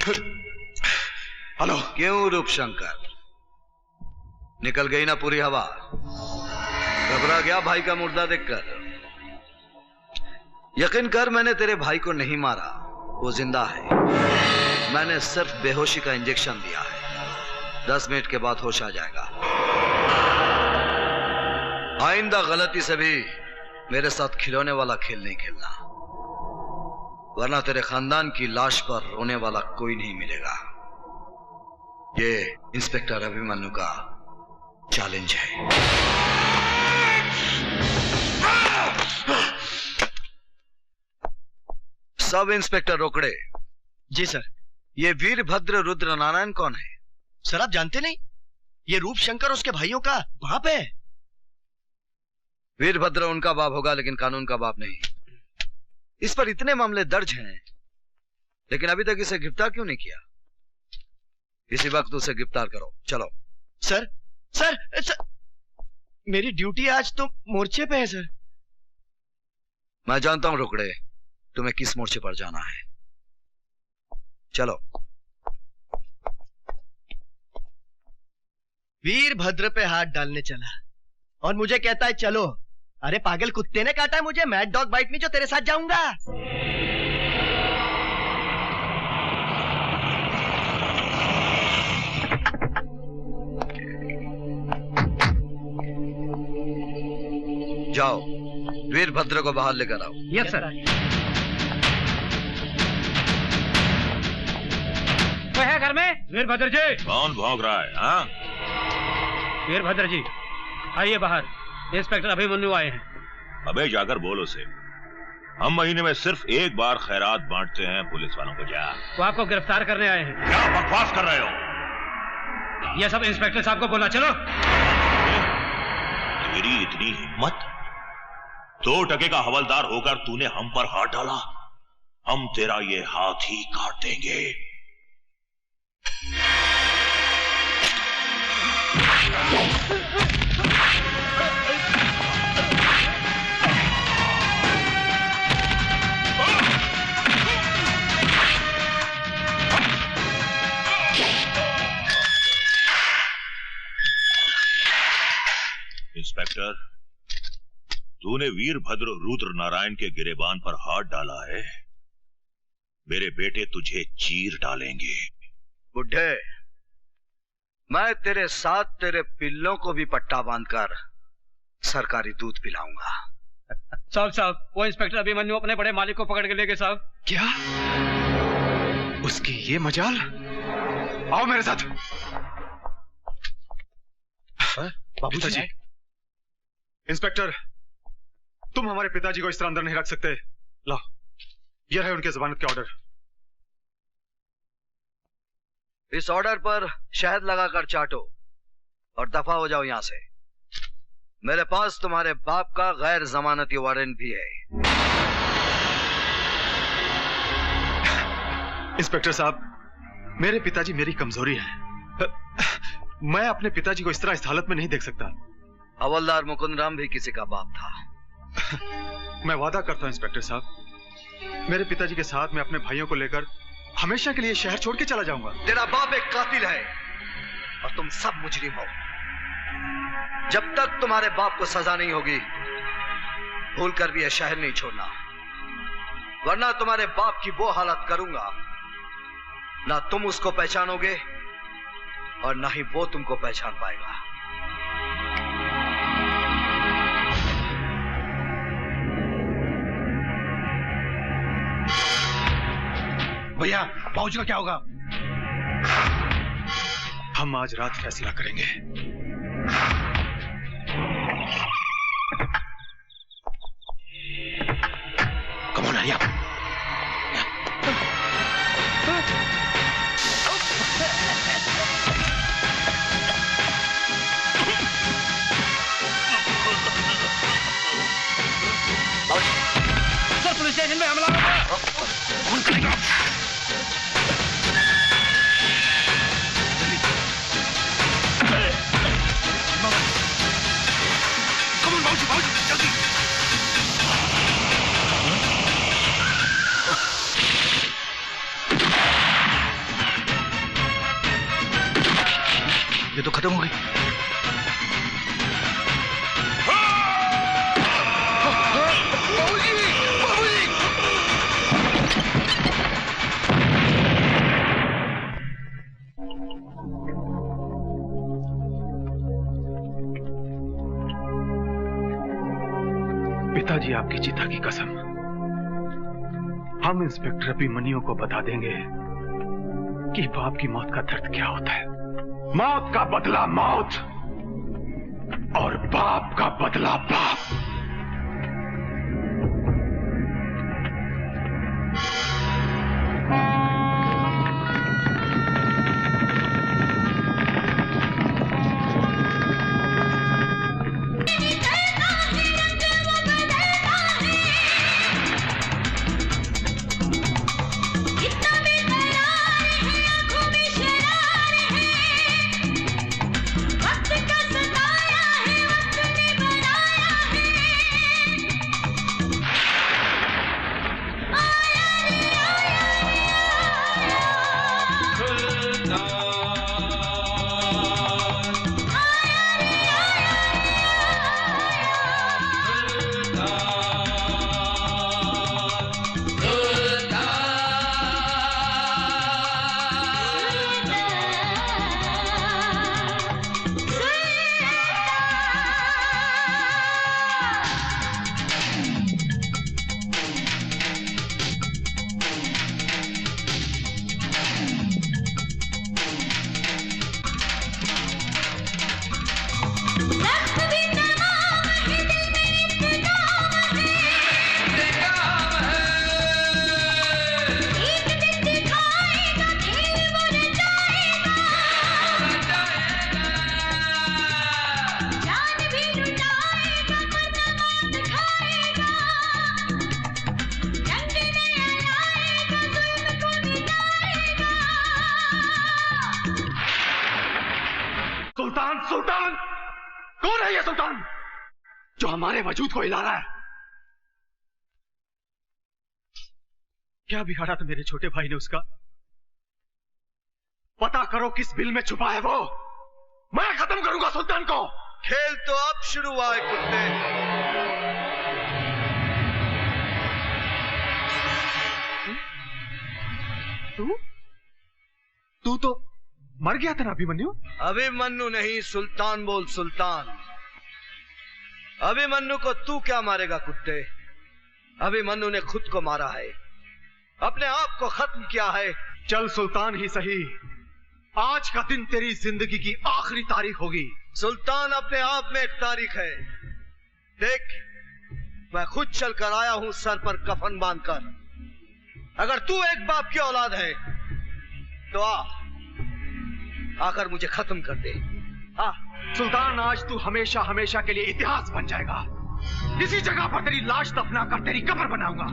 Hello. क्यों रूपशंकर, निकल गई ना पूरी हवा? घबरा गया भाई का मुर्दा देखकर? यकीन कर, मैंने तेरे भाई को नहीं मारा, वो जिंदा है। मैंने सिर्फ बेहोशी का इंजेक्शन दिया है। 10 मिनट के बाद होश आ जाएगा। आइंदा गलती से भी मेरे साथ खिलौने वाला खेल नहीं खेलना, वरना तेरे खानदान की लाश पर रोने वाला कोई नहीं मिलेगा। ये इंस्पेक्टर अभिमन्यु का चैलेंज है। सब इंस्पेक्टर रोकड़े। जी सर। ये वीरभद्र रुद्र नारायण कौन है? सर आप जानते नहीं? ये रूपशंकर उसके भाइयों का बाप है। वीरभद्र उनका बाप होगा, लेकिन कानून का बाप नहीं। इस पर इतने मामले दर्ज हैं, लेकिन अभी तक इसे गिरफ्तार क्यों नहीं किया? इसी वक्त उसे गिरफ्तार करो। चलो। सर सर सर, मेरी ड्यूटी आज तो मोर्चे पे है सर। मैं जानता हूं रोकड़े, तुम्हें किस मोर्चे पर जाना है। चलो। वीरभद्र पे हाथ डालने चला और मुझे कहता है चलो। अरे पागल कुत्ते ने काटा है मुझे, मैड डॉग बाइट में जो तेरे साथ जाऊंगा। जाओ, वीरभद्र को बाहर लेकर आओ। Yes sir. कोई है घर में? वीरभद्र जी। कौन भौंक रहा है? हाँ, वीरभद्र जी आइए बाहर, इंस्पेक्टर अभिमन्यु आए हैं। अबे जाकर बोल उसे, हम महीने में सिर्फ एक बार खैरात बांटते हैं पुलिस वालों को। जा। वो आपको गिरफ्तार करने आए हैं। क्या बकवास कर रहे हो? ये सब इंस्पेक्टर साहब को बोला। चलो। तेरी इतनी हिम्मत? 2 टके का हवलदार होकर तूने हम पर हाथ डाला? हम तेरा ये हाथ ही काट देंगे। इंस्पेक्टर, तूने वीरभद्र रुद्र नारायण के गिरेबान पर हाथ डाला है। मेरे बेटे तुझे चीर डालेंगे। बुढ़े, मैं तेरे साथ तेरे पिल्लों को भी पट्टा बांधकर सरकारी दूध पिलाऊंगा। साहब वो इंस्पेक्टर अभिमन्यु अपने बड़े मालिक को पकड़ के ले गए साहब। क्या? उसकी ये मजाल? आओ मेरे साथ। पिताजी। इंस्पेक्टर, तुम हमारे पिताजी को इस तरह अंदर नहीं रख सकते। ला, ये रहे उनके जमानत के ऑर्डर। इस ऑर्डर पर शहद लगाकर चाटो और दफा हो जाओ यहां से। मेरे पास तुम्हारे बाप का गैर जमानती वारंट भी है। इंस्पेक्टर साहब, मेरे पिताजी मेरी कमजोरी है। मैं अपने पिताजी को इस तरह इस हालत में नहीं देख सकता। हवलदार मुकुंद राम भी किसी का बाप था। मैं वादा करता हूं इंस्पेक्टर साहब, मेरे पिताजी के साथ मैं अपने भाइयों को लेकर हमेशा के लिए शहर छोड़ के चला जाऊंगा। तेरा बाप एक कातिल है और तुम सब मुजरिम हो। जब तक तुम्हारे बाप को सजा नहीं होगी, भूल कर भी यह शहर नहीं छोड़ना, वरना तुम्हारे बाप की वो हालत करूंगा, ना तुम उसको पहचानोगे और ना ही वो तुमको पहचान पाएगा। भैया, बाबूजी का क्या होगा? हम आज रात फैसला करेंगे। Come on Arya. Sir police station में हमला हो गया। कौन करेगा? ये तो खत्म हो गई। पिताजी, आपकी चिता की कसम, हम इंस्पेक्टर अभिमन्यु को बता देंगे कि बाप की मौत का दर्द क्या होता है। मौत का बदला मौत और बाप का बदला बाप। सुल्तान, सुल्तान कौन है ये सुल्तान जो हमारे वजूद को हिला रहा है? क्या बिगाड़ा था मेरे छोटे भाई ने उसका? पता करो किस बिल में छुपा है वो। मैं खत्म करूंगा सुल्तान को। खेल तो अब शुरू हुआ है कुत्ते। तू तो मर गया था ना अभिमन्यु? अभिमन्यु नहीं, सुल्तान बोल, सुल्तान। अभिमन्यु को तू क्या मारेगा कुत्ते? अभिमन्यु ने खुद को मारा है, अपने आप को खत्म किया है। चल सुल्तान ही सही, आज का दिन तेरी जिंदगी की आखिरी तारीख होगी। सुल्तान अपने आप में एक तारीख है। देख, मैं खुद चलकर आया हूं सर पर कफन बांधकर। अगर तू एक बाप की औलाद है तो आकर मुझे खत्म कर दे। सुल्तान, आज तू हमेशा हमेशा के लिए इतिहास बन जाएगा। इसी जगह पर तेरी लाश दफना कर तेरी कब्र बनाऊंगा।